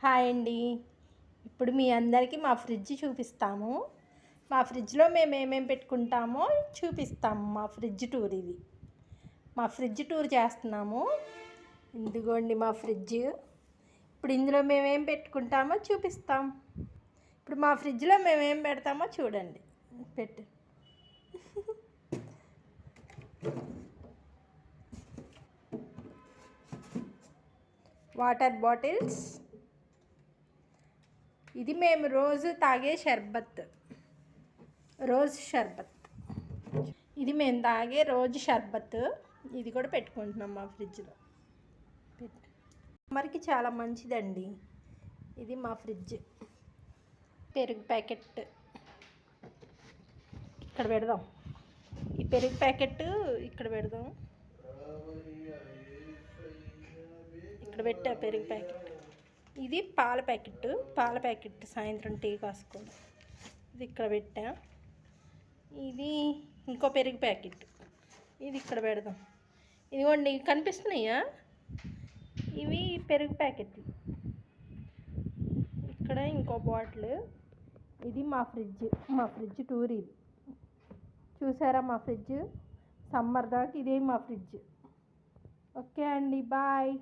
Hi అండి. ఇప్పుడు మీ అందరికీ మా ఫ్రిడ్జ్ చూపిస్తాము. మా ఫ్రిడ్జ్లో మేము ఏమేమి పెట్టుకుంటామో చూపిస్తాము. మా ఫ్రిడ్జ్ టూర్ ఇది. మా ఫ్రిడ్జ్ టూర్ చేస్తున్నాము. ఇదిగోండి మా ఫ్రిడ్జ్. ఇప్పుడు ఇందులో మేమేం పెట్టుకుంటామో చూపిస్తాం. ఇప్పుడు మా ఫ్రిడ్జ్లో మేమేం పెడతామో చూడండి. పెట్టు. Water bottles. ఇది మేము రోజు తాగే షర్బత్, రోజ్ షర్బత్. ఇది మేము తాగే రోజు షర్బత్. ఇది కూడా పెట్టుకుంటున్నాం మా ఫ్రిడ్జ్లో. మరికి చాలా మంచిదండి. ఇది మా ఫ్రిడ్జ్. పెరుగు ప్యాకెట్ ఇక్కడ పెడదాం. ఈ పెరుగు ప్యాకెట్ ఇక్కడ పెడదాం. ఇక్కడ పెట్టా పెరుగు ప్యాకెట్. ఇది పాల ప్యాకెట్ సాయంత్రం టీ కాసుకోండి. ఇది ఇక్కడ పెట్టా. ఇది ఇంకో పెరుగు ప్యాకెట్. ఇది ఇక్కడ పెడదాం. ఇదిగోండి కనిపిస్తున్నాయా? ఇవి పెరుగు ప్యాకెట్లు. ఇక్కడ ఇంకో బాటిల్. ఇది మా ఫ్రిడ్జ్ టూర్. ఇది చూసారా మా ఫ్రిడ్జ్? సమ్మర్ దాకా ఇదే మా ఫ్రిడ్జ్. ఓకే అండి, బాయ్.